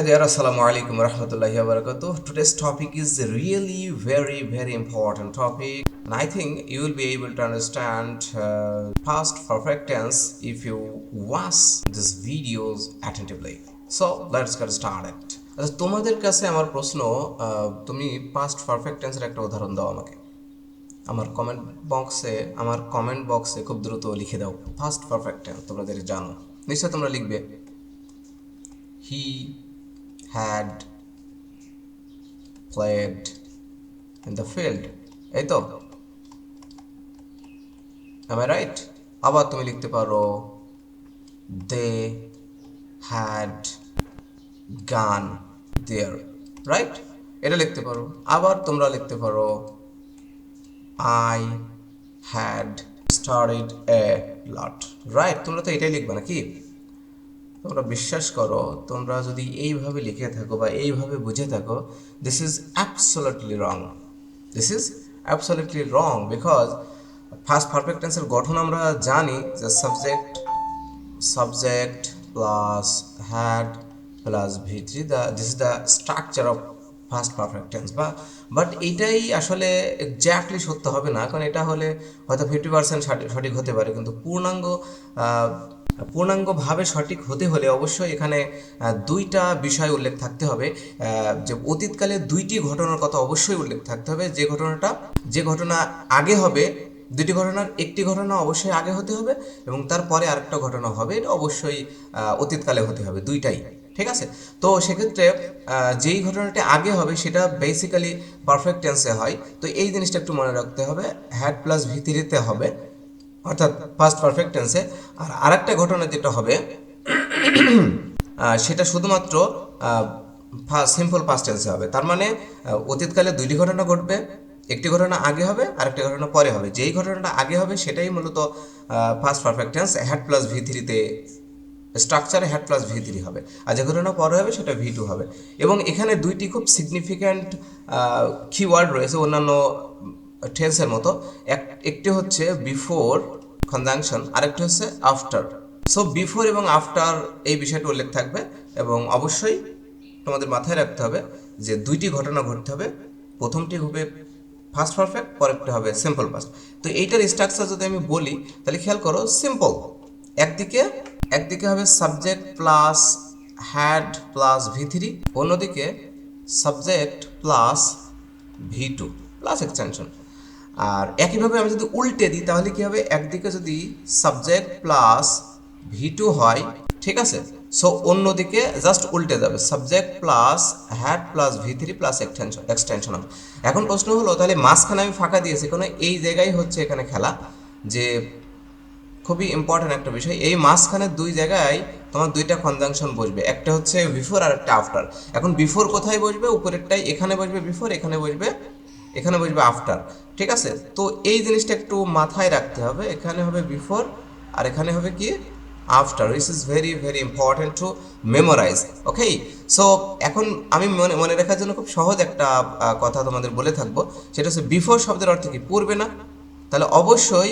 Hi there, Assalamu alaikum warahmatullahi wabarakatuh. Today's topic is really very important topic, and I think you will be able to understand past perfect tense if you watch these videos attentively. So let's get started. আচ্ছা, তোমাদের কাছে আমার প্রশ্ন, তুমি past perfect টেন্সের একটা উদাহরণ দাও আমাকে। আমার কমেন্ট বক্সে খুব দ্রুত লিখে দাও পাস্ট পারফেক্ট টেন্স। তোমরা যেটা জানো নিশ্চয় তোমরা লিখবে হি had played in the field, এই তো? am I right? আবার তুমি লিখতে পারো they had gone there, right? এটা লিখতে পারো। আবার তোমরা লিখতে পারো I had studied a lot, right? তোমরা তো এটাই লিখবে নাকি? তোমরা বিশ্বাস করো, তোমরা যদি এইভাবে লিখে থাকো বা এইভাবে বুঝে থাকো, this is absolutely wrong. This is absolutely wrong because first perfect টেন্সের গঠন আমরা জানি যে subject plus had plus V3, this is the structure of first perfect tense. But এটাই আসলে এক্স্যাক্টলি সত্য হবে না, কারণ এটা হলে হয়তো 50% সঠিক হতে পারে, কিন্তু পূর্ণাঙ্গভাবে সঠিক হতে হলে অবশ্যই এখানে দুইটা বিষয় উল্লেখ থাকতে হবে। যে অতীতকালে দুইটি ঘটনার কথা অবশ্যই উল্লেখ থাকতে হবে। যে ঘটনা আগে হবে, দুটি ঘটনার একটি ঘটনা অবশ্যই আগে হতে হবে এবং তারপরে আরেকটা ঘটনা হবে, এটা অবশ্যই অতীতকালে হতে হবে, দুইটাই। ঠিক আছে? তো সেক্ষেত্রে যেই ঘটনাটি আগে হবে সেটা বেসিক্যালি পারফেক্ট টেন্সে হয়। তো এই জিনিসটা একটু মনে রাখতে হবে, হ্যাড প্লাস ভি3তে হবে, অর্থাৎ ফার্স্ট পারফেক্ট টেন্সে। আর আরেকটা ঘটনা যেটা হবে সেটা শুধুমাত্র সিম্পল পাস্ট টেন্সে হবে। তার মানে অতীতকালে দুইটি ঘটনা ঘটবে, একটি ঘটনা আগে হবে আর একটা ঘটনা পরে হবে। যেই ঘটনাটা আগে হবে সেটাই মূলত first perfect tense, had plus ভি3তে স্ট্রাকচারে হ্যাড প্লাস ভি3 হবে, আর যে ঘটনা পরে হবে সেটা ভি2 হবে। এবং এখানে দুইটি খুব সিগনিফিক্যান্ট কিওয়ার্ড রয়েছে অন্যান্য টেন্সের মতো। একটি হচ্ছে বিফোর কনজাংশন, আরেকটি হচ্ছে আফটার। সো বিফোর এবং আফটার এই বিষয়টা উল্লেখ থাকবে এবং অবশ্যই তোমাদের মাথায় রাখতে হবে যে দুইটি ঘটনা ঘটতে হবে, প্রথমটি হবে ফার্স্ট পারফেক্ট, পরেরটা হবে সিম্পল পাস্ট। তো এইটার স্ট্রাকচার যদি আমি বলি তাহলে খেয়াল করো, সিম্পল একদিকে হবে subject plus had plus V3, অন্যদিকে subject plus V2 plus extension. আর একইভাবে আমি যদি উল্টে দিই তাহলে কি হবে, একদিকে যদি সাবজেক্ট প্লাস ভি2 হয়, ঠিক আছে, সো অন্যদিকে জাস্ট উল্টে যাবে, subject plus had plus V3 plus extension হবে। এখন প্রশ্ন হলো, তাহলে মাঝখানে আমি ফাঁকা দিয়েছি কোনো, এই জায়গায় হচ্ছে এখানে খেলা, যে খুবই ইম্পর্ট্যান্ট একটা বিষয়। এই মাঝখানের দুই জায়গায় তোমার দুইটা কনজাংশন বসবে, একটা হচ্ছে বিফোর আর একটা আফটার। এখন বিফোর কোথায় বসবে? উপরেরটাই, এখানে বসবে বিফোর, এখানে বসবে আফটার। ঠিক আছে? তো এই জিনিসটা একটু মাথায় রাখতে হবে, এখানে হবে বিফোর আর এখানে হবে কি after, which is very important to memorise. Okay, so এখন আমি মনে রাখার জন্য খুব সহজ একটা কথা তোমাদের বলে থাকবো, সেটা হচ্ছে বিফোর শব্দের অর্থ কি? পূর্বে না? তাহলে অবশ্যই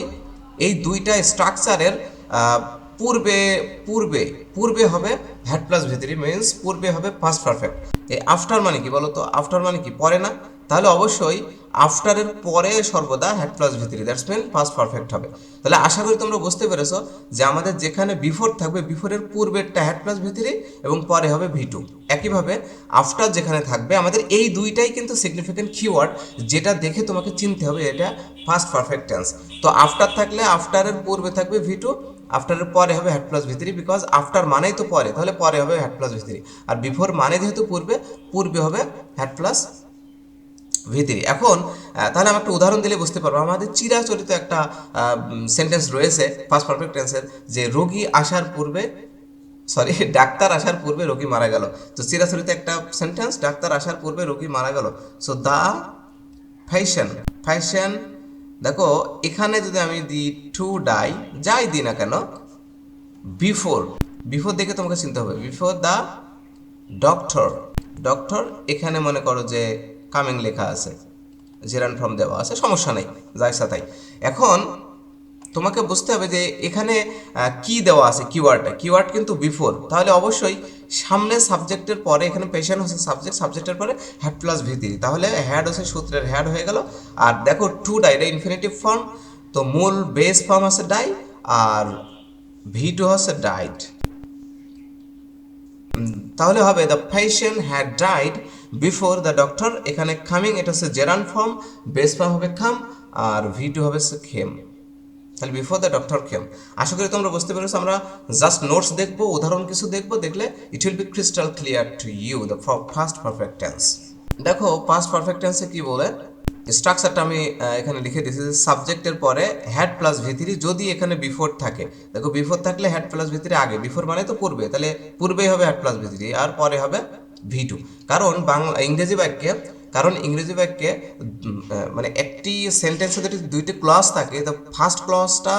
এই দুইটা স্ট্রাকচারের পূর্বে হবে হ্যাড প্লাস ভি3, মিনস পূর্বে হবে পাস্ট পারফেক্ট। এই আফটার মানে কি বলো তো? আফটার মানে কি? পরে না? তাহলে অবশ্যই আফটারের পরে সর্বদা had plus V3, that's mean past perfect হবে। তাহলে আশা করি তোমরা বুঝতে পেরেছো যে আমাদের যেখানে বিফোর থাকবে, বিফোরের পূর্বেরটা হ্যাড প্লাস ভি3 এবং পরে হবে ভি2। একইভাবে আফটার যেখানে থাকবে, আমাদের এই দুইটাই কিন্তু সিগনিফিক্যান্ট কিওয়ার্ড, যেটা দেখে তোমাকে চিনতে হবে এটা ফার্স্ট পারফেক্ট টেন্স। তো আফটার থাকলে আফটারের পূর্বে থাকবে ভি2, আফটারের পরে হবে হ্যাড প্লাস ভি3, বিকজ আফটার মানেই তো পরে, তাহলে পরে হবে হ্যাড প্লাস ভি3। আর বিফোর মানে যেহেতু পূর্বে হবে হ্যাড প্লাস ভি3। এখন তাহলে আমি একটা উদাহরণ দিলে বুঝতে পারবো। আমাদের চিরাচরিত একটা সেন্টেন্স রয়েছে ফার্স্ট পারফেক্ট টেন্সের, যে ডাক্তার আসার পূর্বে রোগী মারা গেল। তো চিরাচরিত একটা সেন্টেন্স, ডাক্তার আসার পূর্বে রোগী মারা গেল। সো দ্য ফ্যাশন, দেখো এখানে যদি আমি দিই টু ডাই, যাই দিই না কেন, বিফোর দেখে তোমাকে চিনতে হবে, বিফোর দ্য ডক্টর, এখানে মনে করো যে কামিং লেখা আছে, জেরান ফ্রম দেওয়া আছে, সমস্যা নেই, যা ইচ্ছা তাই। এখন তোমাকে বুঝতে হবে যে এখানে কি দেওয়া আছে, কিওয়ার্ড কিন্তু বিফোর, তাহলে অবশ্যই সামনে সাবজেক্টের পরে এখানে পেশেন্ট হচ্ছে সাবজেক্ট, সাবজেক্টের পরে হ্যাড প্লাস ভিত্তি, তাহলে হ্যাড হচ্ছে সূত্রের হ্যাড হয়ে গেল। আর দেখো টু ডাই, এটা ইনফিনিটিভ ফর্ম, তো মূল বেস ফর্ম আছে ডাই, আর ভি2 হচ্ছে ডাইড। তাহলে হবে the patient had died before the doctor, এখানে কামিং এটা হচ্ছে জেরান ফর্ম, বেস ফর্ম হবে খাম, আর ভি2 হবে খেম, তাহলে বিফোর দ্য ডক্টর কেম। আশা করি তোমরা বুঝতে পেরেছো। আমরা জাস্ট নোটস দেখবো, উদাহরণ কিছু দেখবো, দেখলে it will be crystal clear to you the first perfect tense. দেখো পাস্ট পারফেক্ট টেন্সে কি বলে, স্ট্রাকচারটা আমি এখানে লিখে দিয়েছি, সাবজেক্টের পরে হ্যাড প্লাস ভি3 যদি এখানে বিফোর থাকে, দেখো বিফোর থাকলে হ্যাড প্লাস ভি3 আগে, বিফোর মানে তো পূর্বে, তাহলে পূর্বেই হবে হ্যাড প্লাস ভি3 আর পরে হবে ভি2। কারণ ইংরেজি বাক্যে মানে একটি সেন্টেন্সে যদি দুইটি ক্লজ থাকে, তো ফার্স্ট ক্লজটা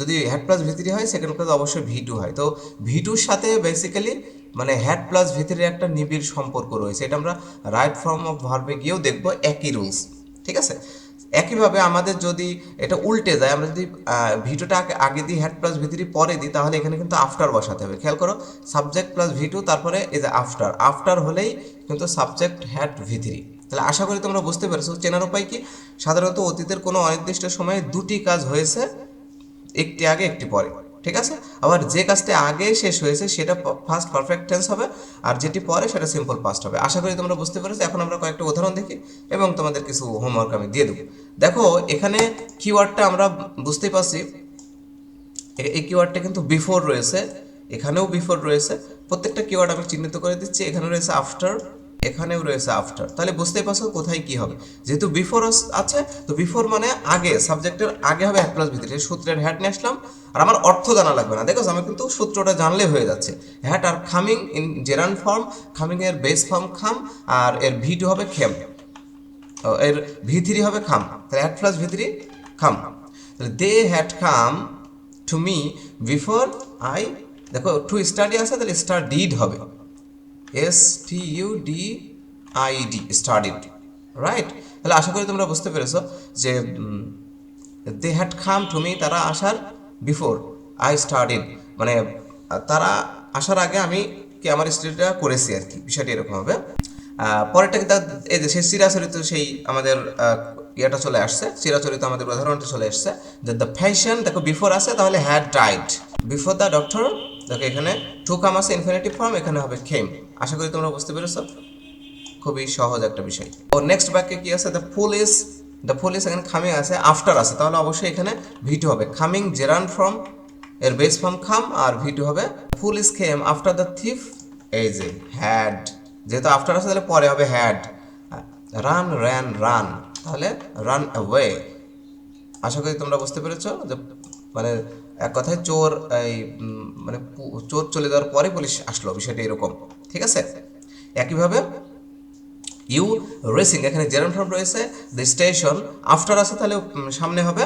যদি হ্যাড প্লাস ভি3 হয়, সেকেন্ড ক্লজ অবশ্যই ভি2 হয়। তো ভি2র সাথে বেসিক্যালি মানে হ্যাড প্লাস ভি3 একটা নিবিড় সম্পর্ক রয়েছে, এটা আমরা রাইট ফর্ম অফ ভার্বে গিয়েও দেখবো, একই রুলস, ঠিক আছে। একইভাবে আমাদের যদি এটা উল্টে যায়, আমরা যদি ভি2টা আগে দিই, হ্যাড প্লাস ভি3 পরে দিই, তাহলে এখানে কিন্তু আফটার বসাতে হবে। খেয়াল করো, সাবজেক্ট প্লাস ভি2, তারপরে এই যে আফটার হলেই কিন্তু সাবজেক্ট হ্যাড ভি3। তাহলে আশা করি তোমরা বুঝতে পেরেছো। চেনার উপায় কি, সাধারণত অতীতের কোনো অনির্দিষ্ট সময়ে দুটি কাজ হয়েছে, একটি আগে একটি পরে, ঠিক আছে। আবার যে কাজটা আগে শেষ হয়েছে সেটা ফার্স্ট পারফেক্ট টেন্স হবে, আর যেটি পরে সেটা সিম্পল পাস্ট হবে। আশা করি তোমরা বুঝতে পেরেছো। এখন আমরা কয়েকটা উদাহরণ দেখি এবং তোমাদের কিছু হোমওয়ার্ক আমি দিয়ে দেবো। দেখো এখানে কিওয়ার্ডটা আমরা বুঝতেই পারছি, এই কিওয়ার্ডটা কিন্তু বিফোর রয়েছে, এখানেও বিফোর রয়েছে, প্রত্যেকটা কিওয়ার্ড আমি চিহ্নিত করে দিচ্ছি। এখানে রয়েছে আফটার, এখানেও রয়েছে আফটার, তাহলে বুঝতেই পারছো কোথায় কি হবে। যেহেতু বিফোর আছে, তো বিফোর মানে আগে, সাবজেক্টের আগে হবে হ্যাড প্লাস ভি3, সূত্রের হ্যাড নিয়ে আসলাম, আর আমার অর্থ জানা লাগবে না, দেখো আমি কিন্তু সূত্রটা জানলে হয়ে যাচ্ছে। হ্যাড আর খামিং ইন জেরান ফর্ম, খামিং এর বেস ফর্ম খাম, আর এর ভি2 হবে খেম, এর ভি3 হবে খাম, তাহলে হ্যাড প্লাস ভি3 খাম। তাহলে they had come to me before I, দেখো টু স্টাডি আছে, তাহলে স্টাডিড হবে, STUDIED, স্টাডিড, রাইট। তাহলে আশা করি তোমরা বুঝতে পেরেছো যে they had come to me, তারা আসার বিফোর আই স্টাডিড, মানে তারা আসার আগে আমি কি আমার স্টাডিটা করেছি আর কি, বিষয়টি এরকম হবে। পরেরটা কিন্তু এই যে সেই চিরাচরিত সেই আমাদের ইয়েটা চলে আসছে, চিরাচরিত আমাদের উদাহরণটা চলে আসছে, যে দ্য ফ্যাশন, দেখো বিফোর আছে, তাহলে had died before the doctor, দেখো এখানে টু কাম আছে ইনফিনিটিভ ফর্ম, এখানে হবে খেম। আশা করি তোমরা বুঝতে পেরেছো, খুবই সহজ একটা বিষয়। ও নেক্সট বাক্যে কি আছে, দ্য পুলিশ এখানে খামিং আছে, আফটার আছে, তাহলে অবশ্যই এখানে ভি2 হবে, খামিং জেরান ফর্ম, এর বেস ফর্ম খাম, আর ভি2 হবে police Khem after the thief, এই যে হ্যাড, যেহেতু আফটার আছে তাহলে পরে হবে হ্যাড, রান, তাহলে রান অ্যাওয়ে। আশা করি তোমরা বুঝতে পেরেছো যে মানে এক কথায় চোর, এই মানে চোর চলে যাওয়ার পরে পুলিশ আসলো, বিষয়টা এরকম, ঠিক আছে। একইভাবে ইউ রেসিং, এখানে জেরান ফর্ম রয়েছে, দ্য স্টেশন আফটার আছে, তাহলে সামনে হবে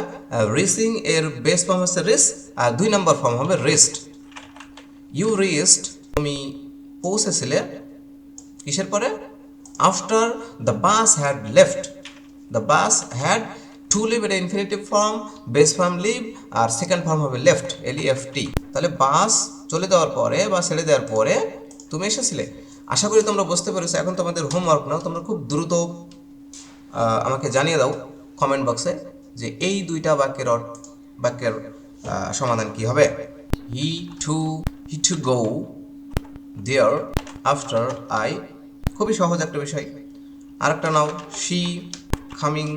রেসিং, এর বেস ফর্ম হচ্ছে রেস, আর 2 নম্বর ফর্ম হবে রেস্ট। ইউ রিস্ট, তুমি পৌঁছেছিলে কিসের পরে, after the bus had left, the bus had to leave, এটা infinitive form, base form leave, আর সেকেন্ড ফর্ম হবে লেফট, LEFT। তাহলে বাস চলে যাওয়ার পরে বা ছেড়ে দেওয়ার পরে তুমি এসেছিলে। আশা করি তোমরা বুঝতে পেরেছো। এখন তোমাদের হোমওয়ার্ক নাও, তোমরা খুব দ্রুত আমাকে জানিয়ে দাও কমেন্ট বক্সে যে এই দুইটা বাক্যের সমাধান কি হবে। He to go there after I, খুবই সহজ একটা বিষয়। আরেকটা নাও, she coming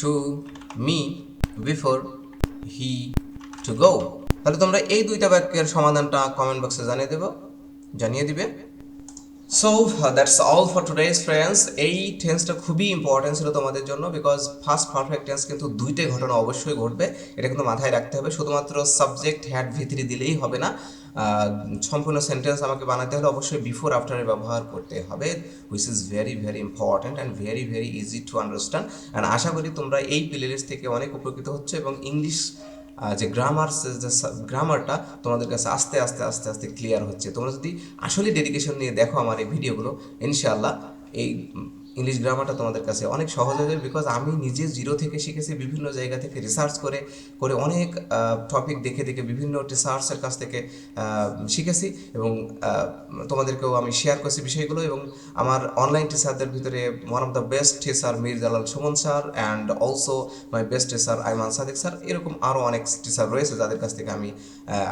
to me before he to go. তাহলে তোমরা এই দুইটা বাক্যের সমাধানটা কমেন্ট বক্সে জানিয়ে দিবে। So that's all for today's friends. এই টেন্সটা খুবই ইম্পর্টেন্ট ছিল তোমাদের জন্য, বিকজ ফার্স্ট পারফেক্ট টেন্স কিন্তু দুইটাই ঘটনা অবশ্যই ঘটবে, এটা কিন্তু মাথায় রাখতে হবে। শুধুমাত্র সাবজেক্ট হ্যাড ভি3 দিলেই হবে না, সম্পূর্ণ সেন্টেন্স আমাকে বানাতে হলে অবশ্যই বিফোর আফটারের ব্যবহার করতে হবে, which is very very important and very very easy to understand. And আশা করি তোমরা এই প্লেলিস্ট থেকে অনেক উপকৃত হচ্ছে এবং ইংলিশ যে গ্রামারটা তোমাদের কাছে আস্তে আস্তে আস্তে আস্তে ক্লিয়ার হচ্ছে। তোমরা যদি আসলে ডেডিকেশন নিয়ে দেখো আমার এই ভিডিওগুলো, ইনশাআল্লাহ এই ইংলিশ গ্রামারটা তোমাদের কাছে অনেক সহজ হয়ে যাবে, বিকজ আমি নিজে জিরো থেকে শিখেছি, বিভিন্ন জায়গা থেকে রিসার্চ করে করে অনেক টপিক দেখে দেখে বিভিন্ন টিচার্সের কাছ থেকে শিখেছি, এবং তোমাদেরকেও আমি শেয়ার করছি বিষয়গুলো। এবং আমার অনলাইন টিচারদের ভিতরে one of the best teacher Mir Jalal Suman sir, and also my best teacher Aiman Sadiq sir, এরকম আরও অনেক টিচার রয়েছে যাদের কাছ থেকে আমি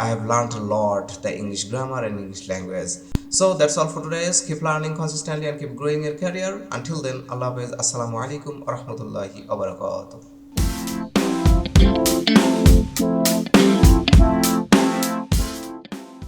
I have learned a lot the English grammar and English language. So that's all for today. Keep learning consistently and keep growing your career. Until then, Allah Hafiz. Assalamu alaikum wa rahmatullahi wa barakatuh.